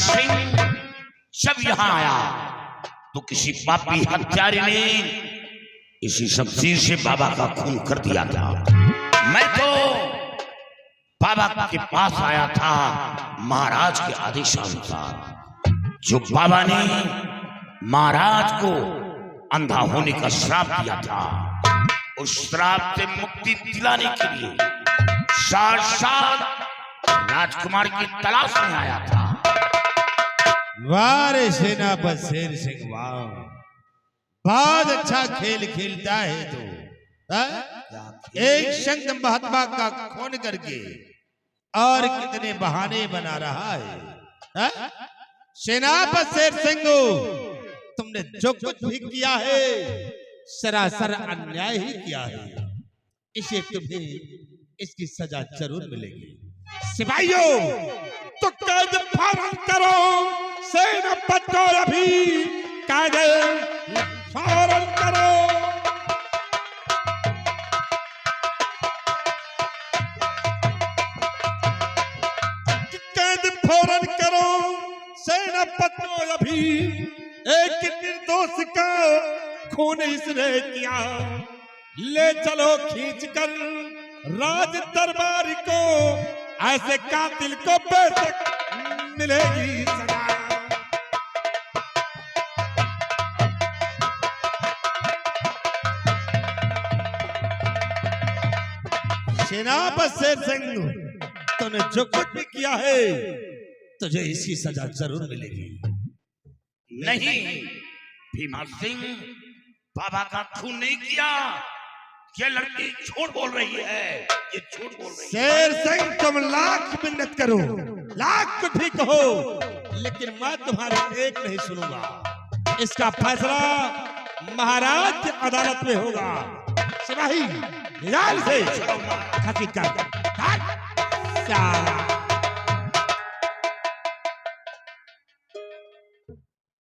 सिंह जब यहां आया तो किसी पापी हत्यारे ने इसी शमशीर से बाबा का खून कर दिया था। मैं तो बाबा के पास आया था महाराज के आदेशानुसार। जो बाबा ने महाराज को अंधा होने का श्राप दिया था, उस श्राप से मुक्ति दिलाने के लिए साक्षात राजकुमार की तलाश में आया था। वाह रे सेनापति शेर सिंह, वाह, बहुत अच्छा खेल खेलता है तो। एक संत महात्मा का खून करके और कितने बहाने बना रहा है। सेनापति शेर सिंह, तुमने जो कुछ भी किया है सरासर अन्याय ही किया है। इसे तुम्हें इसकी सजा जरूर मिलेगी। सिपाहियों, तो कैद फौरन करो, सेनापति को अभी कैद फौरन करो। कैद फौरन करो, सेनापति को अभी। एक निर्दोष का खून इसने किया, ले चलो खींचकर राज दरबार को। ऐसे कातिल को बेशक मिलेगी सजा। सेनापति शेर सिंह, तूने जो कुछ भी किया है तुझे इसकी सजा जरूर मिलेगी। नहीं भीमा सिंह, बाबा का खून नहीं किया। ये लड़की झूठ बोल रही है, ये झूठ बोल रही है। शेर सिंह, तुम लाख मिन्नत करो, लाख कुछ भी कहो, लेकिन मैं तुम्हारी एक नहीं सुनूंगा। इसका फैसला महाराज की अदालत में होगा। सिपाही, निराल से खतीब कर।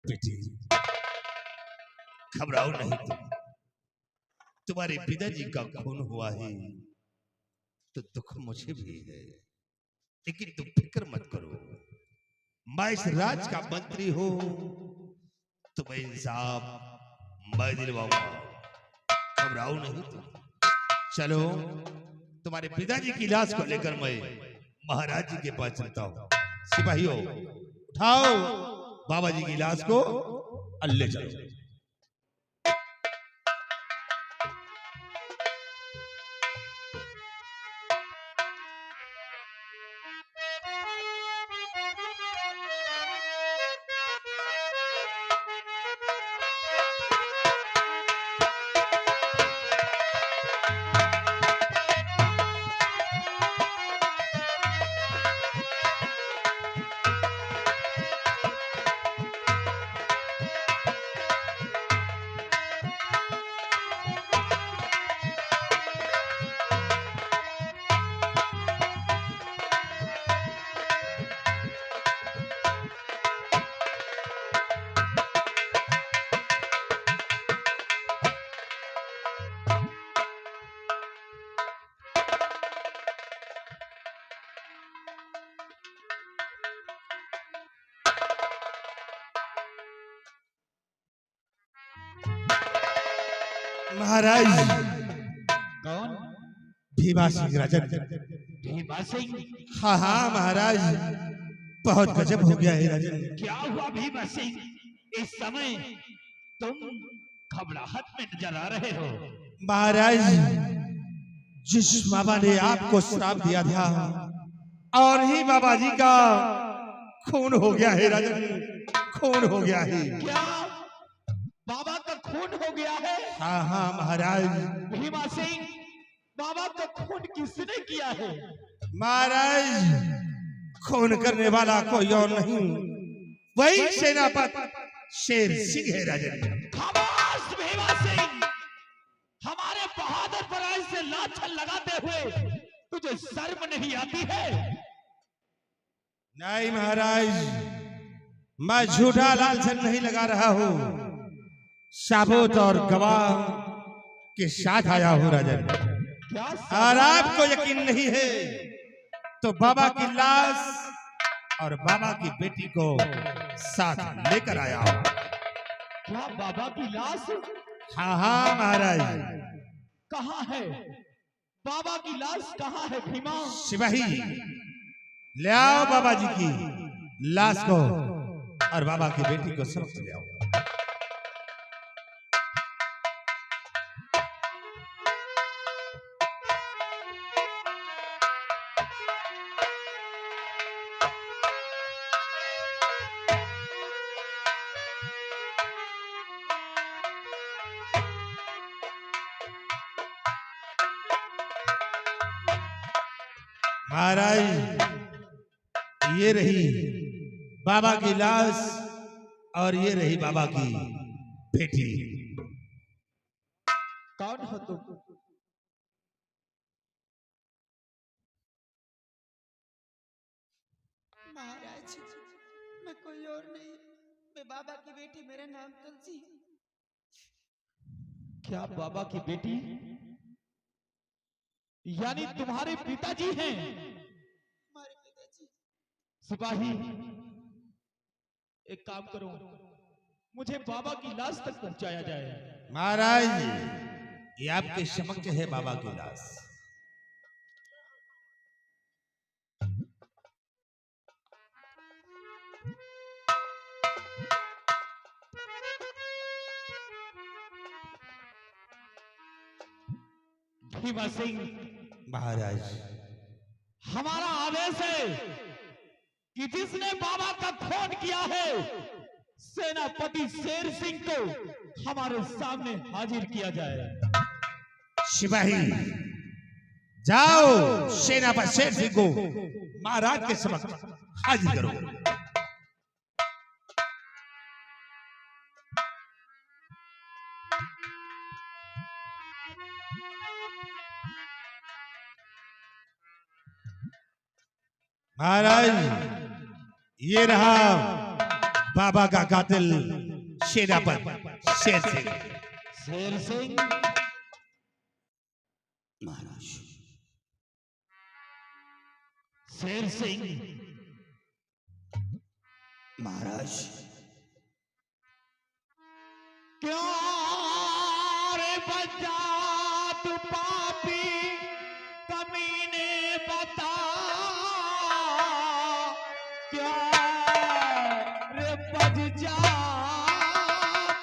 बेटी, घबराओ नहीं, तुम्हारे पिताजी का खून हुआ है तो दुख मुझे भी है, लेकिन तुम फिक्र मत करो। मैं इस राज का मंत्री हूं, तुम्हें इंसाफ मैं दिलवाऊंगा। घबराओ नहीं तुम। चलो, तुम्हारे पिताजी की लाश को लेकर मैं महाराज जी के पास चलता हूं। सिपाहियों, उठाओ बाबा जी की लाश को, ले चलो। महाराज। कौन? भीमा सिंह राजन। भीमा सिंह? हाँ हाँ महाराज, बहुत गजब हो गया है राजन। क्या हुआ भीमा सिंह? इस समय तुम घबराहट में नजर आ रहे हो। महाराज, जिस बाबा ने आपको श्राप दिया था और ही बाबा जी का खून हो गया है राजन, खून हो गया है। क्या बाबा का खून हो गया है? हाँ हाँ महाराज। भीमा सिंह, बाबा का खून किसने किया है? महाराज, खून करने वाला कोई और नहीं, वही सेनापति शेर सिंह है राजन। खामोश भीमा सिंह, हमारे बहादुर पर ऐसे लाछन लगाते हुए तुझे शर्म नहीं आती है? नहीं महाराज, मैं झूठा लालसन नहीं लगा रहा हूँ, साबुत और गवाह के साथ आया हूँ राजन। और आपको यकीन नहीं है तो बाबा की लाश और बाबा की बेटी को साथ लेकर आया। क्या बाबा की लाश हाँ हाँ महाराज। कहाँ है? बाबा की लाश कहाँ है भीमा? सिपाही ले आओ बाबा जी की लाश को और बाबा की बेटी को समझ ले आओ। महाराज ये रही बाबा की लाश और ये रही बाबा की बेटी। कौन हो तुम? महाराज मैं कोई और नहीं, मैं बाबा की बेटी, मेरा नाम तुलसी। क्या बाबा की बेटी यानी तुम्हारे पिताजी हैं? हमारे पिताजी। सिपाही एक काम करो, मुझे बाबा की लाश तक पहुंचाया जाए। महाराज ये आपके समक्ष है बाबा की लाश। भीमा सिंह, महाराज हमारा आदेश है कि जिसने बाबा का खून किया है सेनापति शेर सिंह को हमारे सामने हाजिर किया जाए। सिपाही जाओ सेनापति शेर सिंह को महाराज के समक्ष हाजिर करो। महाराज ये रहा बाबा का कातिल सेनापति शेर सिंह। शेर सिंह महाराज शेर सिंह महाराज क्यों रे बच्चा तू पापी कमीने बता, क्या रे बच्चा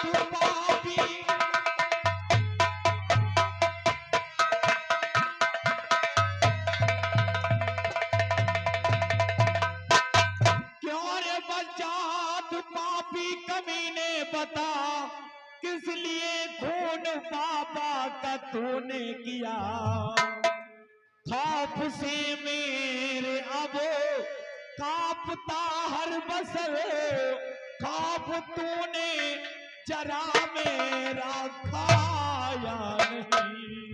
तू पापी। क्यों रे बच्चा तू पापी कमीने बता, किस लिए खून बाबा का तूने किया। खौफ से मेरे अब कांपता हर बसर, खौफ तूने जरा मेरा खाया नहीं।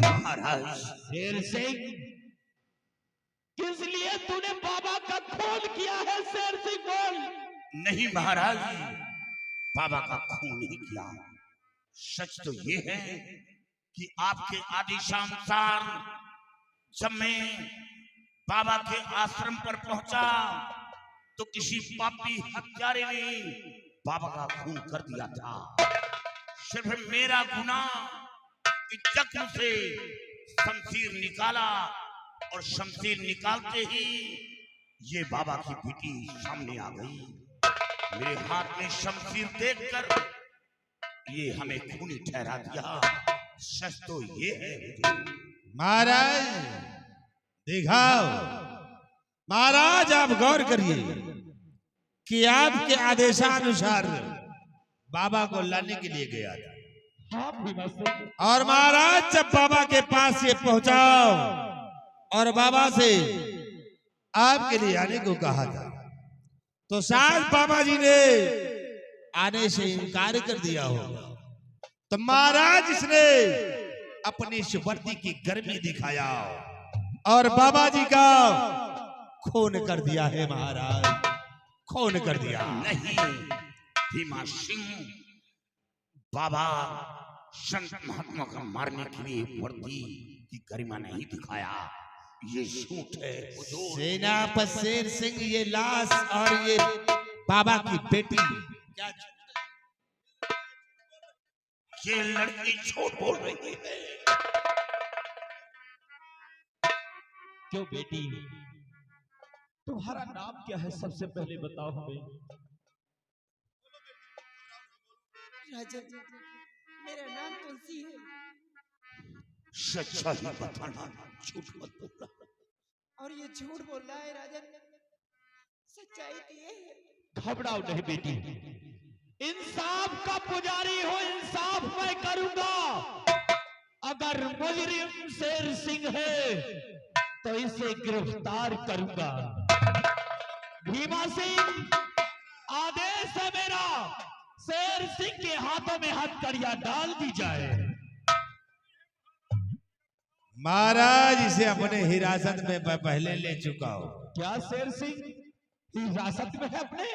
महाराज शेर सिंह किस लिए तूने बाबा का खून किया है? शेर सिंह बोल। नहीं महाराज, बाबा का खून नहीं किया। सच तो ये है कि आपके आदेशानुसार जब मैं बाबा के आश्रम पर पहुंचा तो किसी पापी हत्यारे ने बाबा का खून कर दिया था। सिर्फ मेरा गुनाह कि जख्म से शमशीर निकाला और शमशीर निकालते ही ये बाबा की बेटी सामने आ गई। मेरे हाथ में शमशीर देखकर ये हमें खूनी ठहरा दिया। सच तो ये है महाराज दिखाओ। महाराज आप गौर करिए कि आपके आदेशानुसार बाबा को लाने के लिए गया था, हाँ भीमा सिंह। और महाराज जब बाबा के पास ये पहुंचाओ और बाबा से आपके लिए आने को कहा था तो शायद बाबा जी ने आने से इनकार कर दिया होगा। तो महाराज इसने अपनी सुवर्दी की गर्मी दिखाया और बाबा जी का खून कर दिया है। महाराज खून कर दिया। नहीं भीमा सिंह, बाबा संत महात्मा का मारने के लिए वर्दी की गरिमा नहीं दिखाया, ये झूठ है हुजूर। सेनापति शेर सिंह ये लाश और ये बाबा की बेटी क्या ये लड़की झूठ बोल रही है। क्यों बेटी, तुम्हारा नाम क्या है? सबसे पहले बताओ हमें। राजन, मेरा नाम तुलसी है। सच्चा ही बताना, झूठ मत बोलना। और ये झूठ बोल रहा है राजन, सच्चाई तो ये है। घबराओ नहीं बेटी, इंसाफ का पुजारी हो, इंसाफ मैं करूंगा। अगर मुजरिम शेर सिंह है तो इसे गिरफ्तार करूंगा। भीमा सिंह, आदेश है मेरा, शेर सिंह के हाथों में हथकड़ियां डाल दी जाए। महाराज इसे अपने हिरासत में मैं पहले ले चुका हूँ। क्या शेर सिंह हिरासत में है अपने?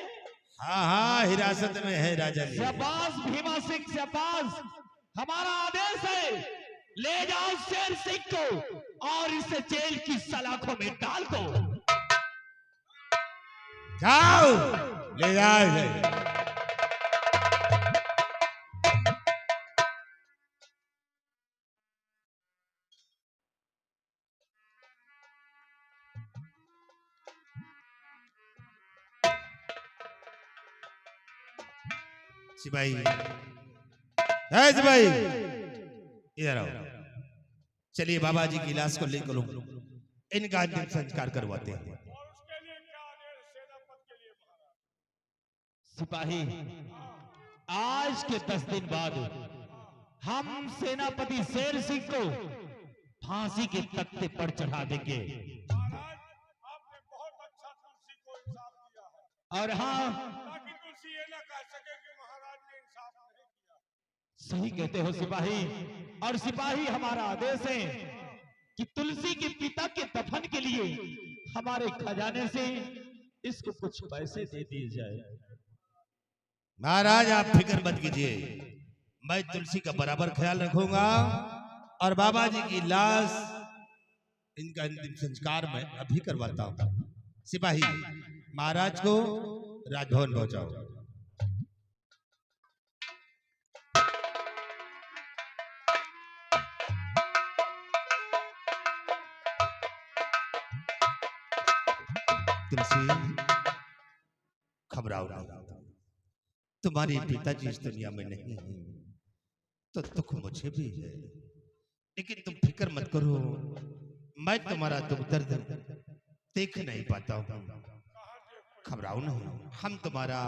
हाँ हाँ हिरासत में है राजा जी। शाबाश भीमा सिंह, शाबाश। हमारा आदेश है, ले जाओ शेर सिंह को और इसे जेल की सलाखों में डाल दो। जाओ, ले जाओ इसे। सिपाही, है सिपाही, इधर आओ। चलिए बाबा जी की लाश को लेकर इनका अंतिम संस्कार करवाते हैं। सिपाही, आज के 10 दिन बाद हम सेनापति शेर सिंह को फांसी के तख्ते पर चढ़ा देंगे। आपने बहुत अच्छा तुलसी को इंसाफ दिया है, और हाँ, ताकि तुलसी ये ना कह सके कि महाराज ने इंसाफ नहीं किया। सही कहते हो सिपाही। और सिपाही, हमारा आदेश है कि तुलसी के पिता के दफन के लिए हमारे खजाने से इसको कुछ पैसे दे दिए जाए। महाराज आप फिक्र मत कीजिए, मैं तुलसी का बराबर ख्याल रखूंगा और बाबा जी की लाश इनका अंतिम संस्कार मैं अभी करवाता हूँ। सिपाही, महाराज को राजभवन पहुंचाओ। तुलसी, घबराओ नहीं, तुम्हारे पिताजी इस दुनिया में नहीं है तो दुख मुझे भी है, लेकिन तुम फिक्र मत करो, मैं तुम्हारा दुख दर्द देख नहीं पाता हूँ। घबराओ नहीं, हम तुम्हारा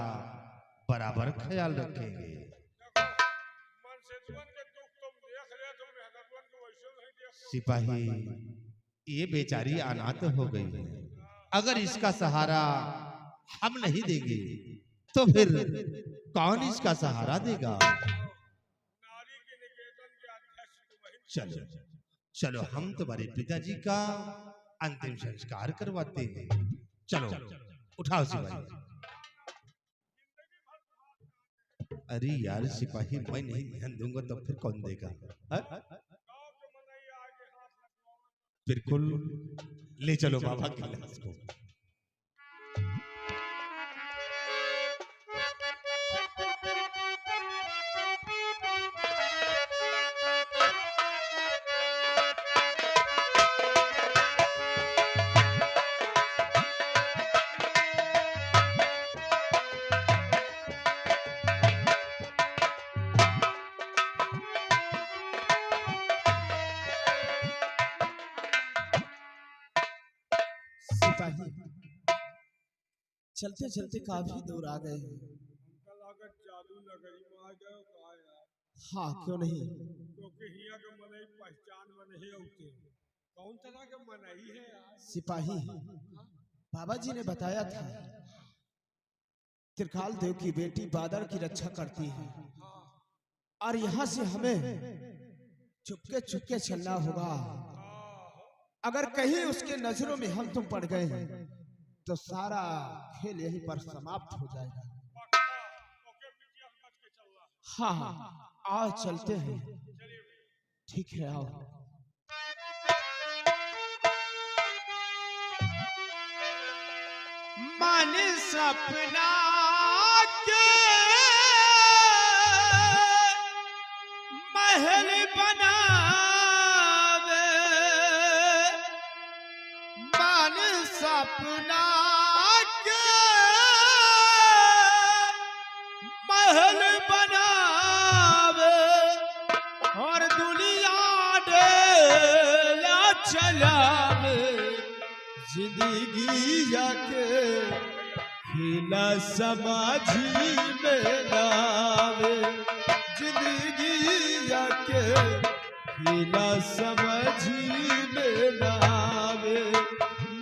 बराबर ख्याल रखेंगे। मन से दुश्मन के दुख तुम देख रहे, तुम मेहनतमंद को वैसे नहीं देख रहे। सिपाही, ये बेचारी अनाथ हो गई है, अगर इसका सहारा हम नहीं देंगे तो फिर कौन इसका सहारा देगा? नारी के निकेतन के अध्यक्ष तुम ही। चलो चलो, हम तुम्हारे पिताजी का अंतिम संस्कार करवाते हैं। चलो उठाओ सिपाही। अरे यार सिपाही, मैं नहीं ध्यान दूंगा तो फिर कौन देगा? हाँ? गाँव के मनैया आगे हाथ लगवाओ। बिल्कुल, ले चलो बाबा की लाश को। सिपाही, चलते चलते काफी दूर आ गए हैं। हमका लागत जादू नगरी में आ गए का यार, हाँ क्यों नहीं। क्योंकि हिया के मनई पहचान में नहीं होते। कौन तरह के मनई है यार? सिपाही, बाबा जी ने बताया था त्रिकाल देव की बेटी बादल की रक्षा करती है और यहाँ से हमें चुपके चुपके चलना होगा। अगर कहीं उसके नजरों में हम तुम पड़ गए तो सारा खेल यहीं पर समाप्त हो जाएगा। पक्का, ओके बिटिया बच के चल रहा है। हाँ हाँ, आओ चलते हैं। ठीक है, आओ। मन सपना के महल बनावे, मन सपना के महल बनावे, और दुनिया डेला चलावे, जिंदगी जाके खेला समाजी में लावे, जिंदगी जाके खेला समझी में लावे,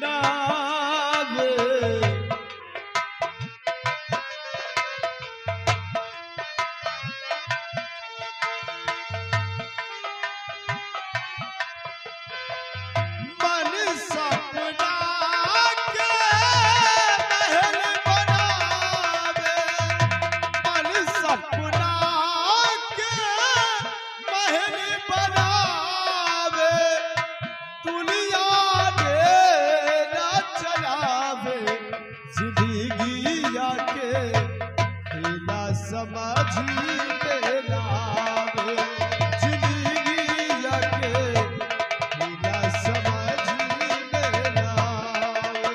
नावे। मन सपना के महल बनावे, मन सपना के महल बनावे, दुनिया डेरा चलावे, जिंदगी आके खेला समझी में लावे, जिंदगी आके खेला समझी में लावे।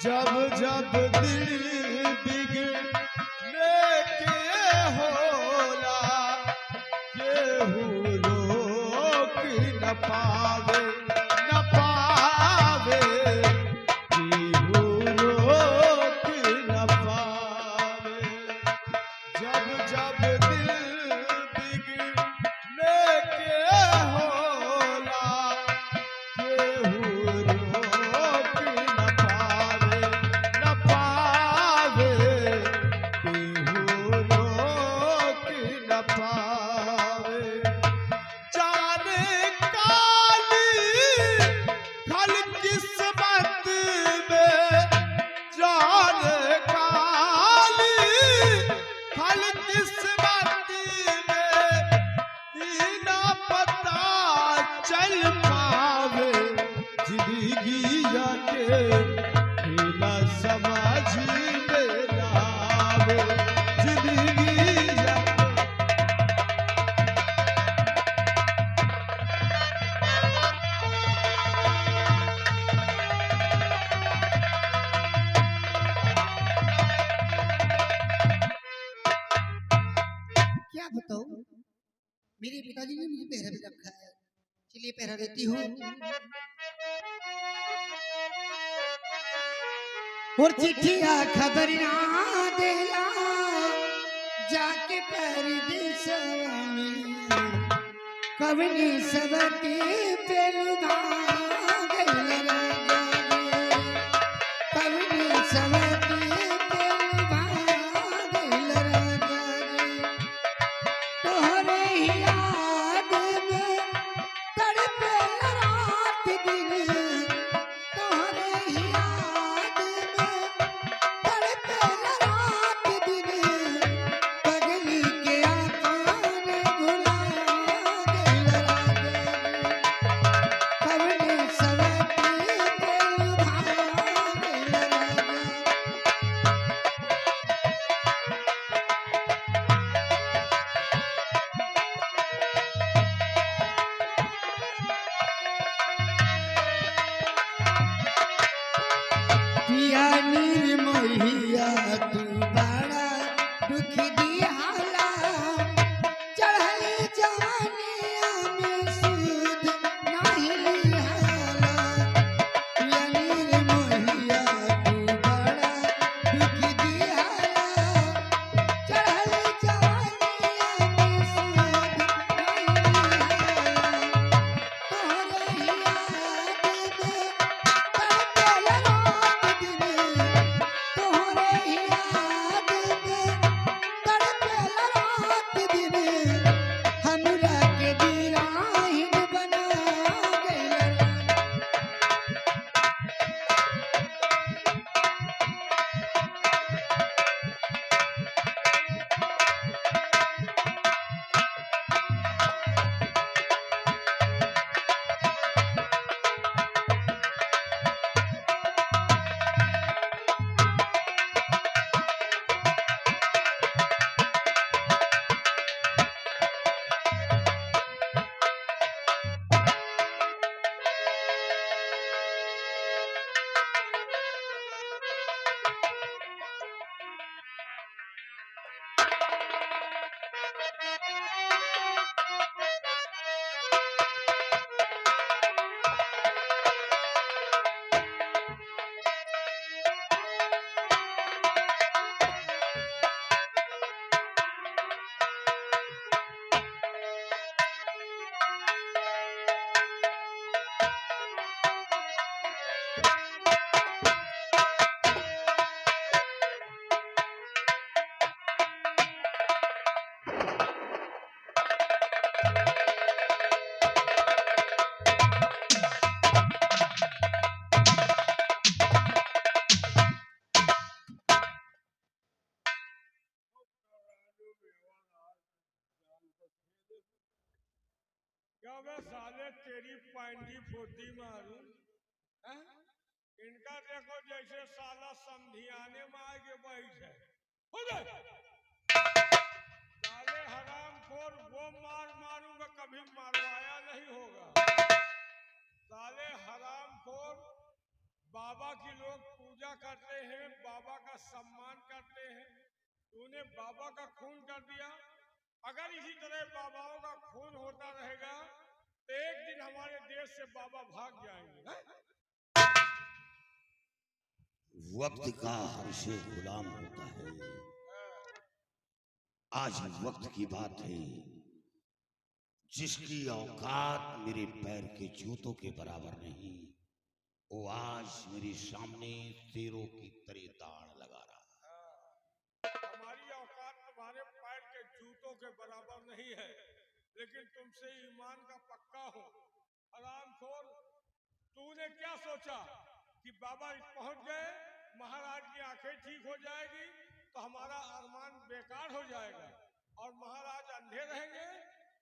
जब जब दिल बिगड़ने के होला, केहू रोक न पावे, न पावे, केहू रोक न पावे। जब जब दिल बिगड़ने के होला, केहू रोक न पावे, न पावे, केहू रोक न पावे। जाने काली खल किस्मत में, जाने काली खल किस्मत में, ई ना पता चल पावे, जिंदगी जाके खेला समाजी में लावे, जिंदगी जाके। क्या बताऊं, मेरे पिताजी ने मुझे पहरा भी रखा है। चलिए पहरा देती हूँ। और चिट्ठिया खबर ना देला, जाके परदेसवा में, कवनी सबती पेलुदा गइल राजा रे, कवनी सबती पेलुदा गइल राजा रे, तोहरे ही याद में तड़पे रात दिन, तोहरे ही याद में तड़पे रात दिन, पगली के आँखों ने भुला गइल राजा रे, कवनी सबती अबे साले तेरी पैंडी फुद्दी मारू हैं? इनका देखो जैसे साला समधियाने में आगे बैठ है साले हरामखोर, वो मार मारूंगा कभी मारवाया नहीं होगा। साले हरामखोर, बाबा की लोग पूजा करते हैं, बाबा का सम्मान करते हैं, तूने बाबा का खून कर दिया। अगर इसी तरह बाबाओं का खून होता रहेगा तो एक दिन हमारे देश से बाबा भाग जाएंगे। वक्त का हर से गुलाम होता है। आज वक्त की बात है, जिसकी औकात मेरे पैर के जूतों के बराबर नहीं, वो आज मेरे सामने शेरों की तरह दाढ़ लगा रहा है। हमारी औकात तुम्हारे पैर के जूतों के बराबर नहीं है, लेकिन तुमसे ईमान का पक्का हो। हरामखोर, तूने क्या सोचा कि बाबा पहुंच गए, महाराज की आंखें ठीक हो जाएगी तो हमारा अरमान बेकार हो जाएगा, और महाराज अंधे रहेंगे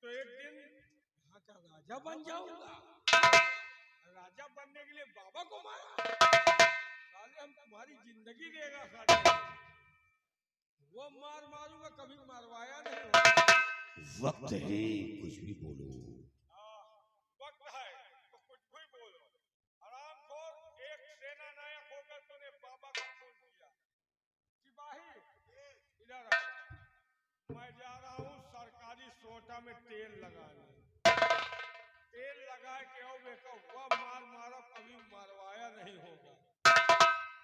तो एक दिन यहाँ का राजा बन जाऊंगा। राजा बनने के लिए बाबा को मारा? साले हम तुम्हारी जिंदगी लेगा खाते, वो मार मारूंगा कभी मारवाया नहीं होगा। वक्त है, कुछ भी बोलो। वक्त है तो कुछ भी बोलो। हरामखोर, एक सेना नायक होकर तूने बाबा का खून किया। सिपाही इधर आ, मैं जा रहा हूँ सरकारी सोटा में तेल लगाने। तेल लगा के आओ बेटा, वह मार मारा कभी मारवाया नहीं होगा।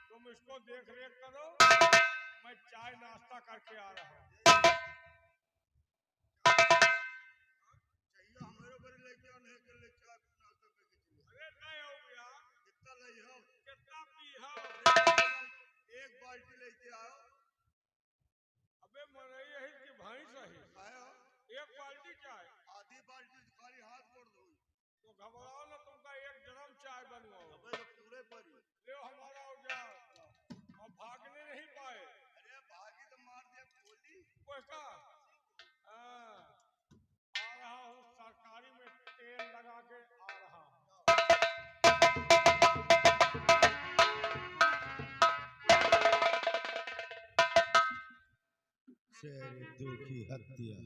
तुम इसको देख रेख करो, मैं चाय नाश्ता करके आ रहा हूँ। अरे नहीं हो गया, कितना नहीं हो, कितना पी हो, एक बाल्टी लेके आओ। अबे मरई है कि भैंस है? एक बाल्टी चाय, आधी बाल्टी खाली हाथ मोड़ दो। तो घबराओ ना, तुमका एक ड्रम चाय बनवाओ। अबे पूरे परी ले हमारा हो जाओ, और भागने नहीं पाए। अरे भागी तो मार दिया गोली। कैसा? आ रहा हूँ, सरकारी में तेल लगा के आ रहा हूँ। शेर दुखी हत्या,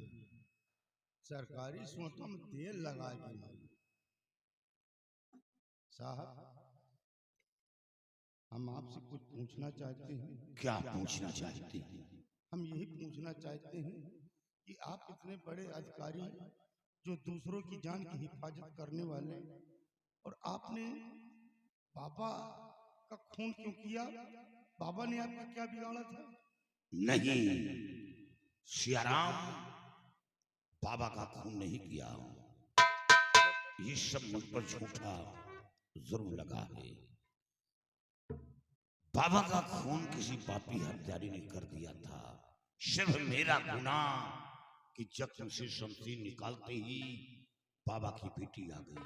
सरकारी सोटों में तेल लगा दिया। साहब, हम आपसे कुछ पूछना चाहते हैं। क्या पूछना चाहते हैं? हम यही पूछना चाहते हैं कि आप इतने बड़े अधिकारी, जो दूसरों की जान की हिफाजत करने वाले, और आपने बाबा का खून क्यों किया? बाबा ने आपका क्या बिगाड़ा था? नहीं, सियाराम, बाबा का खून नहीं किया। ये सब मुझ पर झूठा जुर्म लगा है। बाबा का खून किसी पापी हत्यारी ने कर दिया था। सिर्फ मेरा गुनाह कि जख्म से शमशीर निकालते ही बाबा की बेटी आ गई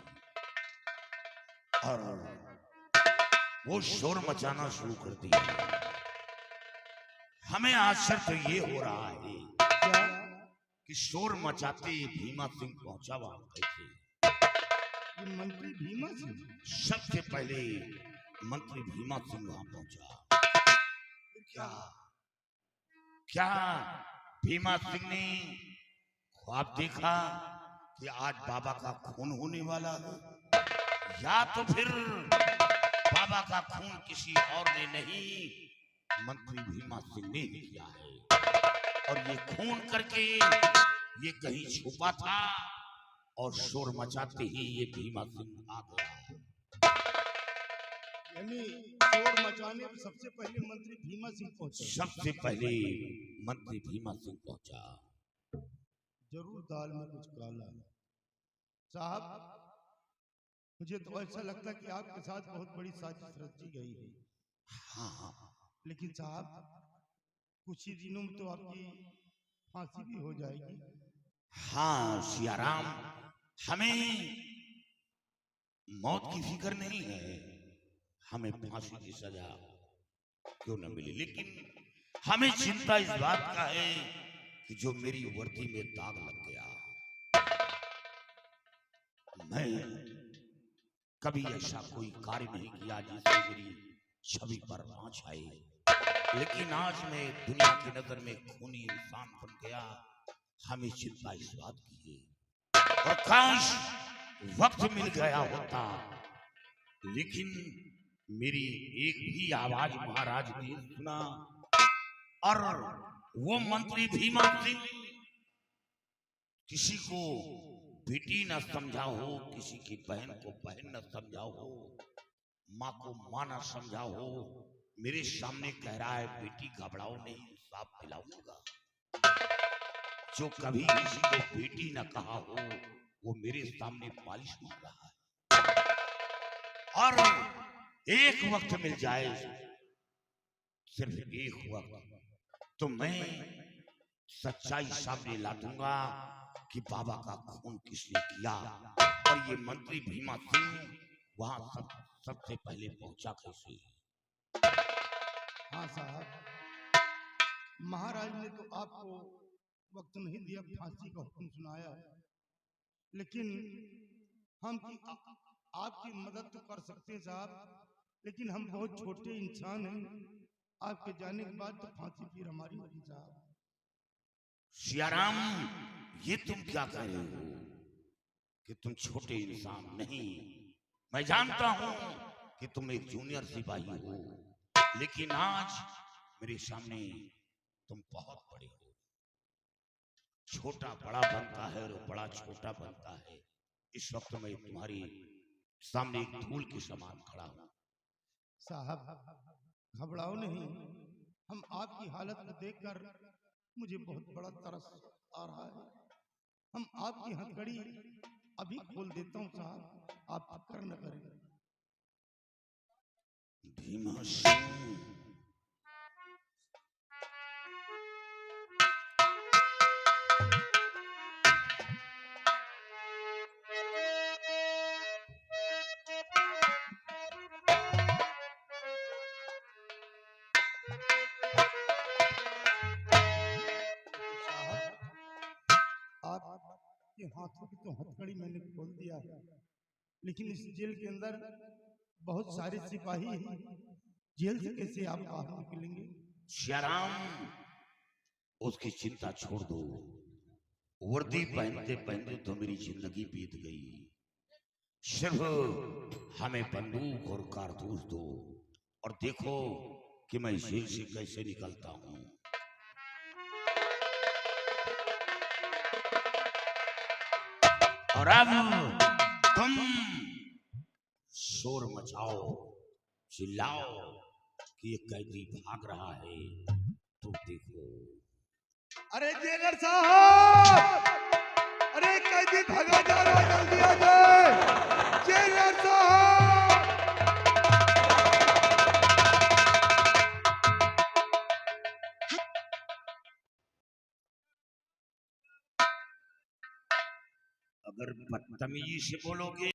और वो शोर मचाना शुरू कर दिया। हमें आश्चर्य तो ये हो रहा है कि शोर मचाते भीमा सिंह पहुंचा वहां गए थे। ये मंत्री भीमा सिंह? सबसे पहले मंत्री भीमा सिंह वहां पहुंचा। क्या क्या भीमा सिंह ने ख्वाब देखा कि आज बाबा का खून होने वाला है, या तो फिर बाबा का खून किसी और ने नहीं, मंत्री भीमा सिंह ने ही किया है, और ये खून करके ये कहीं छुपा था और शोर मचाते ही ये भीमा सिंह आ गया। यानी शोर मचाने में सबसे पहले मंत्री भीमा सिंह पहुंचे? सबसे पहले मंत्री भीमा सिंह पहुंचा। जरूर दाल में कुछ काला है। साहब, मुझे तो ऐसा लगता है कि आपके साथ बहुत बड़ी साजिश रची गई है। हाँ, लेकिन साहब, कुछ ही दिनों में तो आपकी फांसी भी हो जाएगी। हाँ सियाराम, हमें मौत की फिक्र नहीं है, हमें फांसी की सजा क्यों न मिले, लेकिन हमें चिंता इस बात का है कि जो मेरी वर्दी में दाग लग गया, मैं कभी ऐसा कोई कार्य नहीं किया जिससे मेरी छवि पर आँच आए, लेकिन आज मैं दुनिया की नजर में खूनी इंसान बन गया। हमें चिंता इस बात की है, और काश वक्त मिल गया होता, लेकिन मेरी एक भी आवाज महाराज ने सुना। और वो मंत्री भीमा सिंह किसी को बेटी न समझा हो, किसी की बहन को बहन न समझा हो, माँ को माँ न समझा हो, मेरे सामने कह रहा है बेटी घबराओ नहीं, इंसाफ दिलाऊंगा। जो कभी किसी को बेटी न कहा हो वो मेरे सामने पालिश मार रहा है। और एक वक्त मिल जाए, सिर्फ एक वक्त, तो मैं सच्चाई सामने ला दूंगा कि बाबा का खून किसने किया। और ये मंत्री भीमा सिंह वहां सबसे पहले पहुंचा कैसे। हाँ साहब, महाराज ने तो आपको वक्त नहीं दिया, फांसी का हुक्म सुनाया है, लेकिन हम आपकी मदद तो कर सकते हैं साहब, लेकिन हम बहुत छोटे इंसान हैं। आपके जाने के बाद तो फांसी फिर हमारी होगी साहब। सियाराम, ये तुम क्या कह रहे हो कि तुम छोटे इंसान नहीं? मैं जानता हूं कि तुम एक जूनियर सिपाही हो, लेकिन आज मेरे सामने तुम बहुत बड़े हो। छोटा बड़ा बनता है और बड़ा छोटा बनता है। इस वक्त मैं तुम्हारी सामने एक धूल के समान खड़ा हूं। साहब घबराओ नहीं, हम आपकी हालत को देखकर मुझे बहुत बड़ा तरस आ रहा है। हम आपकी हथकड़ी अभी खोल देता हूँ साहब, आप फिक्र न करें। भीमा सिंह, आपके हाथों की तो हथकड़ी मैंने खोल दिया है, लेकिन इस जेल के अंदर बहुत सारे सिपाही हैं। जेल से कैसे आप बाहर निकलेंगे? सियाराम, उसकी चिंता छोड़ दो। वर्दी पहनते पहनते तो मेरी जिंदगी बीत गई। सिर्फ हमें बंदूक और कारतूस दो, और देखो कि मैं जेल से कैसे निकलता हूं। और अब तुम शोर मचाओ, चिल्लाओ कि ये कैदी भाग रहा है, तो देखो। अरे जेलर साहब, अरे कैदी भागा जा रहा है, जल्दी आ जाए जेलर साहब। अगर बदतमीजी से बोलोगे